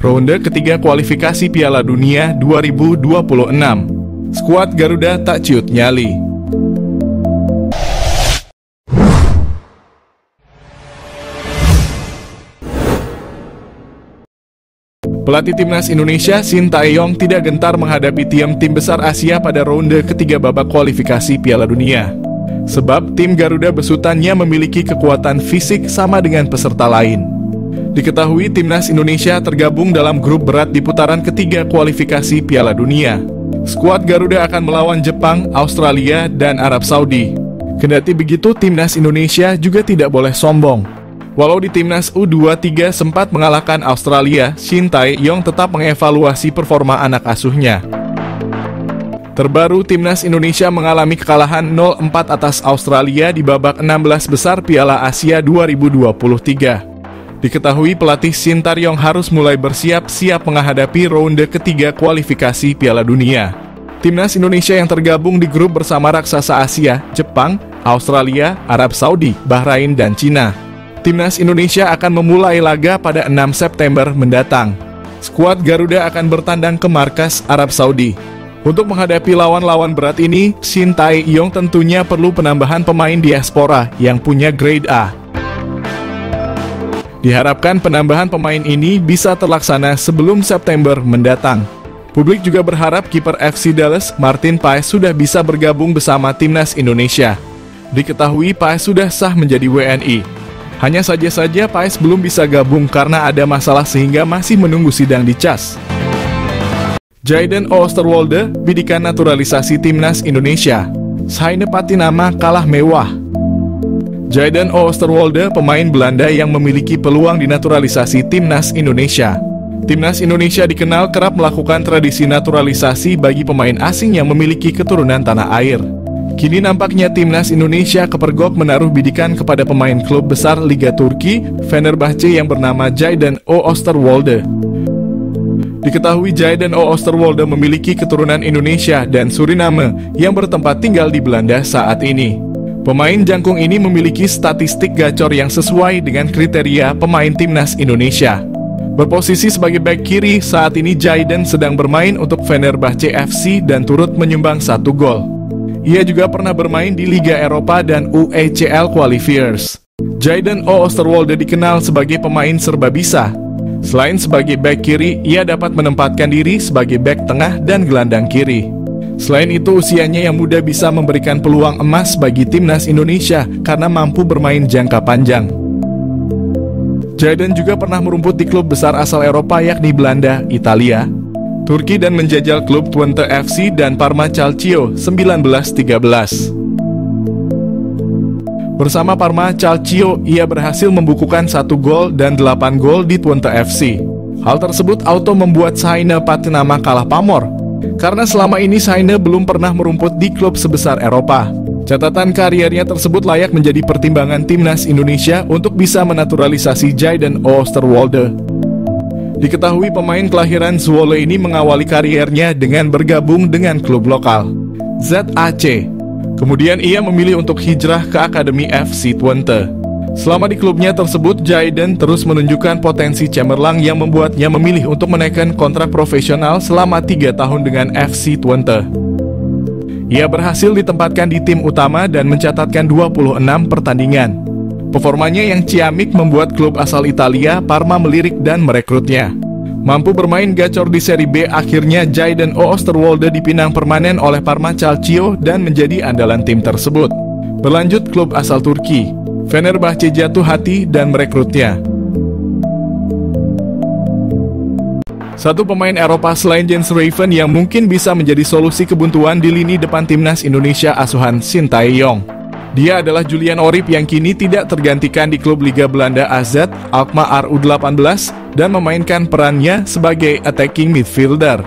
ronde ketiga kualifikasi Piala Dunia 2026. Skuad Garuda tak ciut nyali. Pelatih timnas Indonesia Shin Tae-yong tidak gentar menghadapi tim besar Asia pada ronde ketiga babak kualifikasi Piala Dunia. Sebab tim Garuda besutannya memiliki kekuatan fisik sama dengan peserta lain. Diketahui timnas Indonesia tergabung dalam grup berat di putaran ketiga kualifikasi Piala Dunia. Skuad Garuda akan melawan Jepang, Australia, dan Arab Saudi. Kendati begitu, timnas Indonesia juga tidak boleh sombong. Walau di timnas U23 sempat mengalahkan Australia, Shin Tae-yong tetap mengevaluasi performa anak asuhnya. Terbaru, timnas Indonesia mengalami kekalahan 0-4 atas Australia di babak 16 besar Piala Asia 2023. Diketahui pelatih Shin Tae-yong harus mulai bersiap-siap menghadapi ronde ketiga kualifikasi Piala Dunia. Timnas Indonesia yang tergabung di grup bersama raksasa Asia, Jepang, Australia, Arab Saudi, Bahrain, dan Cina. Timnas Indonesia akan memulai laga pada 6 September mendatang. Skuad Garuda akan bertandang ke markas Arab Saudi. Untuk menghadapi lawan-lawan berat ini, Shin Tae-yong tentunya perlu penambahan pemain diaspora yang punya grade A. Diharapkan penambahan pemain ini bisa terlaksana sebelum September mendatang. Publik juga berharap kiper FC Dallas, Martin Paes sudah bisa bergabung bersama timnas Indonesia. Diketahui Paes sudah sah menjadi WNI. Hanya saja Paes belum bisa gabung karena ada masalah sehingga masih menunggu sidang di CAS. Jayden Oosterwolde, bidikan naturalisasi timnas Indonesia. Saine Patinama kalah mewah. Jayden Oosterwolde, pemain Belanda yang memiliki peluang dinaturalisasi timnas Indonesia. Timnas Indonesia dikenal kerap melakukan tradisi naturalisasi bagi pemain asing yang memiliki keturunan tanah air. Kini nampaknya timnas Indonesia kepergok menaruh bidikan kepada pemain klub besar Liga Turki, Fenerbahce yang bernama Jayden Oosterwolde. Diketahui Jayden Oosterwolde memiliki keturunan Indonesia dan Suriname yang bertempat tinggal di Belanda saat ini. Pemain jangkung ini memiliki statistik gacor yang sesuai dengan kriteria pemain timnas Indonesia. Berposisi sebagai bek kiri, saat ini Jayden sedang bermain untuk Fenerbahce FC dan turut menyumbang 1 gol. Ia juga pernah bermain di Liga Eropa dan UECL Qualifiers. Jayden Oosterwolde dikenal sebagai pemain serba bisa. Selain sebagai bek kiri, ia dapat menempatkan diri sebagai bek tengah dan gelandang kiri. Selain itu, usianya yang muda bisa memberikan peluang emas bagi timnas Indonesia karena mampu bermain jangka panjang. Jayden juga pernah merumput di klub besar asal Eropa yakni Belanda, Italia, Turki dan menjajal klub Twente FC dan Parma Calcio 1913. Bersama Parma Calcio, ia berhasil membukukan 1 gol dan 8 gol di Twente FC. Hal tersebut auto membuat Saine Patinama kalah pamor, karena selama ini Saine belum pernah merumput di klub sebesar Eropa. Catatan kariernya tersebut layak menjadi pertimbangan timnas Indonesia untuk bisa menaturalisasi Jayden Oosterwolde. Diketahui pemain kelahiran Zwolle ini mengawali kariernya dengan bergabung dengan klub lokal, ZAC. Kemudian ia memilih untuk hijrah ke Akademi FC Twente. Selama di klubnya tersebut, Jayden terus menunjukkan potensi cemerlang yang membuatnya memilih untuk menaikkan kontrak profesional selama 3 tahun dengan FC Twente. Ia berhasil ditempatkan di tim utama dan mencatatkan 26 pertandingan. Performanya yang ciamik membuat klub asal Italia, Parma, melirik dan merekrutnya. Mampu bermain gacor di Serie B, akhirnya Jayden Oosterwolde dipinang permanen oleh Parma Calcio dan menjadi andalan tim tersebut. Berlanjut, klub asal Turki, Fenerbahce jatuh hati dan merekrutnya. Satu pemain Eropa selain Jens Raven yang mungkin bisa menjadi solusi kebuntuan di lini depan timnas Indonesia asuhan Shin Tae-yong. Dia adalah Julian Orip yang kini tidak tergantikan di klub Liga Belanda AZ Alkmaar U18 dan memainkan perannya sebagai attacking midfielder.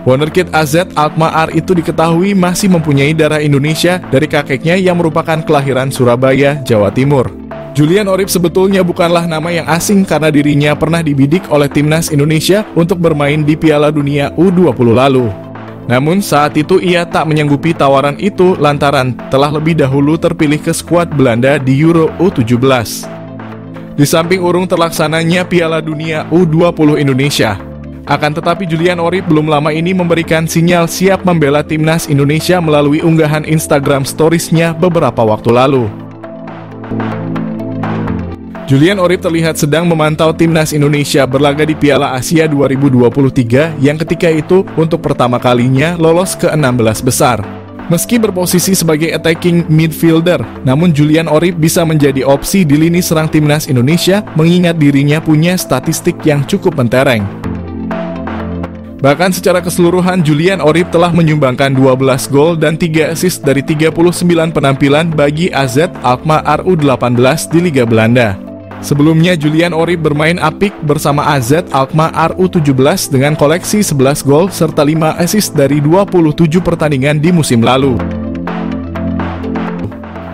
Wonderkid AZ Alkmaar itu diketahui masih mempunyai darah Indonesia dari kakeknya yang merupakan kelahiran Surabaya, Jawa Timur. Julian Orip sebetulnya bukanlah nama yang asing karena dirinya pernah dibidik oleh timnas Indonesia untuk bermain di Piala Dunia U20 lalu. Namun saat itu ia tak menyanggupi tawaran itu lantaran telah lebih dahulu terpilih ke skuad Belanda di Euro U17. Di samping urung terlaksananya Piala Dunia U20 Indonesia. Akan tetapi Julian Orip belum lama ini memberikan sinyal siap membela timnas Indonesia melalui unggahan Instagram Stories-nya beberapa waktu lalu. Julian Orip terlihat sedang memantau timnas Indonesia berlaga di Piala Asia 2023 yang ketika itu untuk pertama kalinya lolos ke 16 besar. Meski berposisi sebagai attacking midfielder, namun Julian Orip bisa menjadi opsi di lini serang timnas Indonesia mengingat dirinya punya statistik yang cukup mentereng. Bahkan secara keseluruhan Julian Orip telah menyumbangkan 12 gol dan 3 assist dari 39 penampilan bagi AZ Alkmaar RU18 di Liga Belanda. Sebelumnya Julian Orip bermain apik bersama AZ Alkmaar RU17 dengan koleksi 11 gol serta 5 assist dari 27 pertandingan di musim lalu.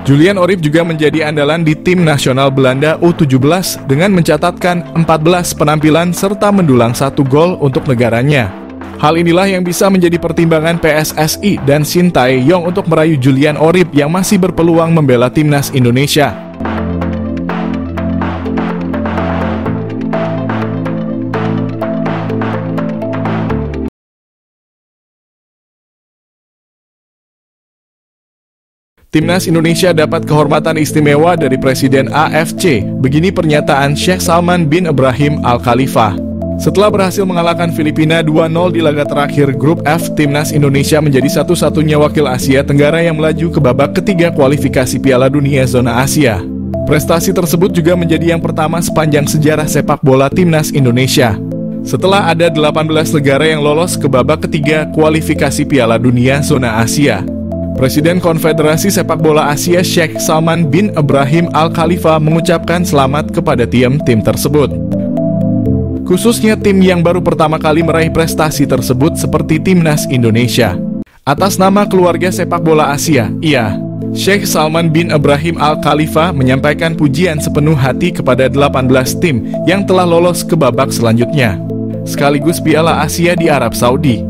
Julian Orip juga menjadi andalan di tim nasional Belanda U17 dengan mencatatkan 14 penampilan serta mendulang 1 gol untuk negaranya. Hal inilah yang bisa menjadi pertimbangan PSSI dan Shin Tae-yong untuk merayu Julian Orip yang masih berpeluang membela timnas Indonesia. Timnas Indonesia dapat kehormatan istimewa dari Presiden AFC, begini pernyataan Sheikh Salman bin Ibrahim Al Khalifah. Setelah berhasil mengalahkan Filipina 2-0 di laga terakhir Grup F, Timnas Indonesia menjadi satu-satunya wakil Asia Tenggara yang melaju ke babak ketiga kualifikasi Piala Dunia Zona Asia. Prestasi tersebut juga menjadi yang pertama sepanjang sejarah sepak bola Timnas Indonesia. Setelah ada 18 negara yang lolos ke babak ketiga kualifikasi Piala Dunia Zona Asia. Presiden Konfederasi Sepak Bola Asia Sheikh Salman bin Ibrahim Al Khalifah mengucapkan selamat kepada tim-tim tersebut. Khususnya tim yang baru pertama kali meraih prestasi tersebut seperti Timnas Indonesia. Atas nama keluarga sepak bola Asia, Sheikh Salman bin Ibrahim Al Khalifah menyampaikan pujian sepenuh hati kepada 18 tim yang telah lolos ke babak selanjutnya, sekaligus Piala Asia di Arab Saudi.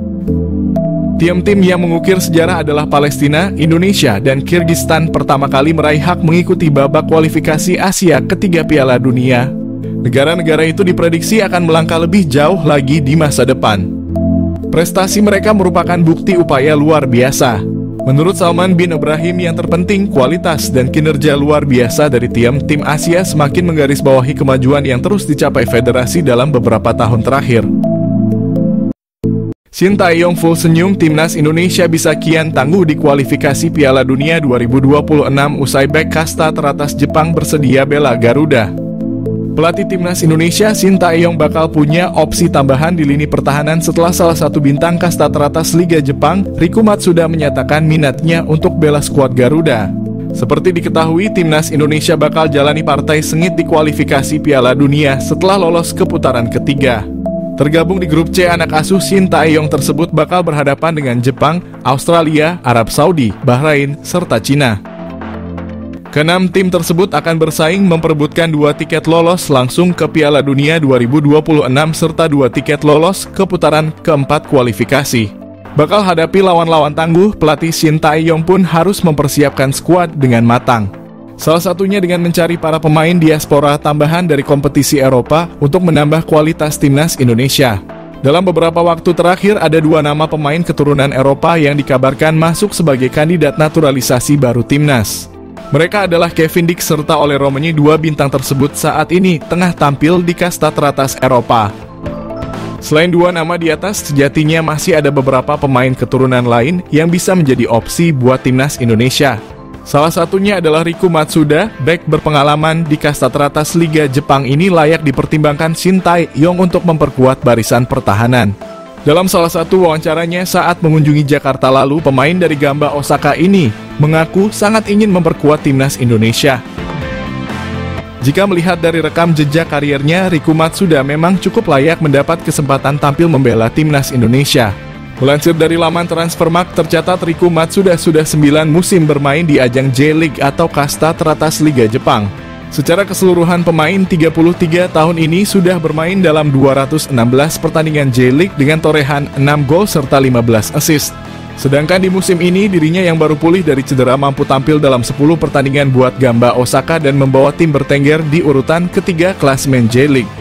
Tim-tim yang mengukir sejarah adalah Palestina, Indonesia, dan Kyrgyzstan pertama kali meraih hak mengikuti babak kualifikasi Asia ketiga Piala Dunia. Negara-negara itu diprediksi akan melangkah lebih jauh lagi di masa depan. Prestasi mereka merupakan bukti upaya luar biasa. Menurut Salman bin Ibrahim, yang terpenting kualitas dan kinerja luar biasa dari tim-tim Asia semakin menggarisbawahi kemajuan yang terus dicapai federasi dalam beberapa tahun terakhir. Shin Tae-yong full senyum, timnas Indonesia bisa kian tangguh di kualifikasi Piala Dunia 2026 usai bek kasta teratas Jepang bersedia bela Garuda. Pelatih timnas Indonesia Shin Tae-yong bakal punya opsi tambahan di lini pertahanan setelah salah satu bintang kasta teratas Liga Jepang, Riku Matsuda, menyatakan minatnya untuk bela skuad Garuda. Seperti diketahui, timnas Indonesia bakal jalani partai sengit di kualifikasi Piala Dunia setelah lolos ke putaran ketiga. Tergabung di grup C, anak asuh Shin Tae-yong tersebut bakal berhadapan dengan Jepang, Australia, Arab Saudi, Bahrain, serta Cina. Keenam tim tersebut akan bersaing memperebutkan 2 tiket lolos langsung ke Piala Dunia 2026 serta 2 tiket lolos ke putaran keempat kualifikasi. Bakal hadapi lawan-lawan tangguh, pelatih Shin Tae-yong pun harus mempersiapkan skuad dengan matang. Salah satunya dengan mencari para pemain diaspora tambahan dari kompetisi Eropa untuk menambah kualitas timnas Indonesia. Dalam beberapa waktu terakhir ada 2 nama pemain keturunan Eropa yang dikabarkan masuk sebagai kandidat naturalisasi baru timnas. Mereka adalah Kevin Dix serta Ole Romani. 2 bintang tersebut saat ini tengah tampil di kasta teratas Eropa. Selain 2 nama di atas, sejatinya masih ada beberapa pemain keturunan lain yang bisa menjadi opsi buat timnas Indonesia. Salah satunya adalah Riku Matsuda, bek berpengalaman di kasta teratas Liga Jepang ini layak dipertimbangkan Shin Tae-yong untuk memperkuat barisan pertahanan. Dalam salah satu wawancaranya saat mengunjungi Jakarta lalu, pemain dari Gamba Osaka ini mengaku sangat ingin memperkuat timnas Indonesia. Jika melihat dari rekam jejak kariernya, Riku Matsuda memang cukup layak mendapat kesempatan tampil membela timnas Indonesia. Melansir dari laman Transfermarkt, tercatat Riku Matsuda sudah 9 musim bermain di ajang J-League atau kasta teratas Liga Jepang. Secara keseluruhan, pemain 33 tahun ini sudah bermain dalam 216 pertandingan J-League dengan torehan 6 gol serta 15 assist. Sedangkan di musim ini, dirinya yang baru pulih dari cedera mampu tampil dalam 10 pertandingan buat Gamba Osaka dan membawa tim bertengger di urutan ketiga klasemen J-League.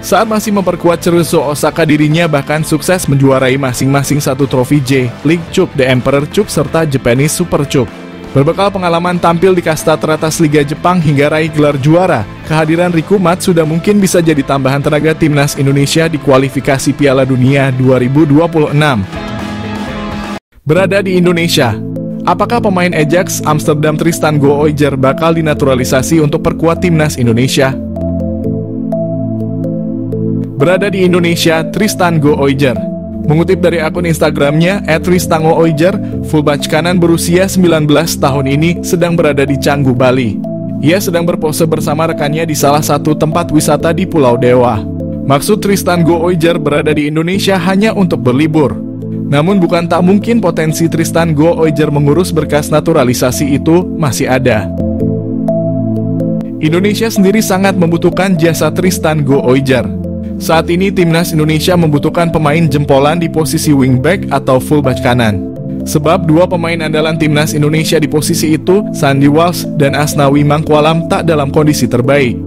Saat masih memperkuat Cerezo Osaka, dirinya bahkan sukses menjuarai masing-masing satu trofi J-League Cup, The Emperor Cup, serta Japanese Super Cup. Berbekal pengalaman tampil di kasta teratas Liga Jepang hingga raih gelar juara, kehadiran Riku Mat sudah mungkin bisa jadi tambahan tenaga timnas Indonesia di kualifikasi Piala Dunia 2026. Berada di Indonesia, apakah pemain Ajax Amsterdam Tristan Gooijer bakal dinaturalisasi untuk perkuat timnas Indonesia? Berada di Indonesia, Tristan Gooijer. Mengutip dari akun Instagramnya @tristangooijer, fullback kanan berusia 19 tahun ini sedang berada di Canggu, Bali. Ia sedang berpose bersama rekannya di salah satu tempat wisata di Pulau Dewa. Maksud Tristan Gooijer berada di Indonesia hanya untuk berlibur. Namun bukan tak mungkin potensi Tristan Gooijer mengurus berkas naturalisasi itu masih ada. Indonesia sendiri sangat membutuhkan jasa Tristan Gooijer. Saat ini timnas Indonesia membutuhkan pemain jempolan di posisi wingback atau fullback kanan. Sebab dua pemain andalan timnas Indonesia di posisi itu, Sandy Walsh dan Asnawi Mangkualam, tak dalam kondisi terbaik.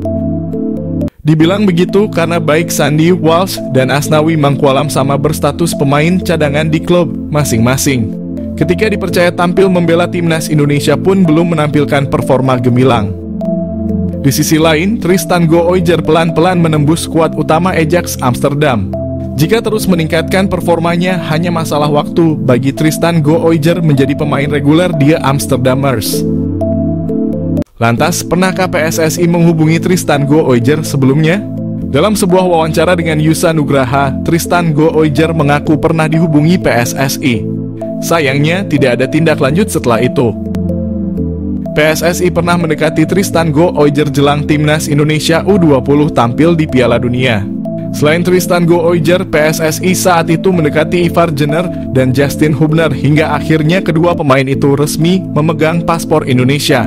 Dibilang begitu karena baik Sandy Walsh dan Asnawi Mangkualam sama berstatus pemain cadangan di klub masing-masing. Ketika dipercaya tampil membela timnas Indonesia pun belum menampilkan performa gemilang. Di sisi lain, Tristan Gooijer pelan-pelan menembus skuad utama Ajax Amsterdam. Jika terus meningkatkan performanya, hanya masalah waktu bagi Tristan Gooijer menjadi pemain reguler di Amsterdamers. Lantas, pernahkah PSSI menghubungi Tristan Gooijer sebelumnya? Dalam sebuah wawancara dengan Yusa Nugraha, Tristan Gooijer mengaku pernah dihubungi PSSI. Sayangnya, tidak ada tindak lanjut setelah itu. PSSI pernah mendekati Tristan Gooijer jelang timnas Indonesia U20 tampil di Piala Dunia. Selain Tristan Gooijer, PSSI saat itu mendekati Ivar Jenner dan Justin Hubner hingga akhirnya kedua pemain itu resmi memegang paspor Indonesia.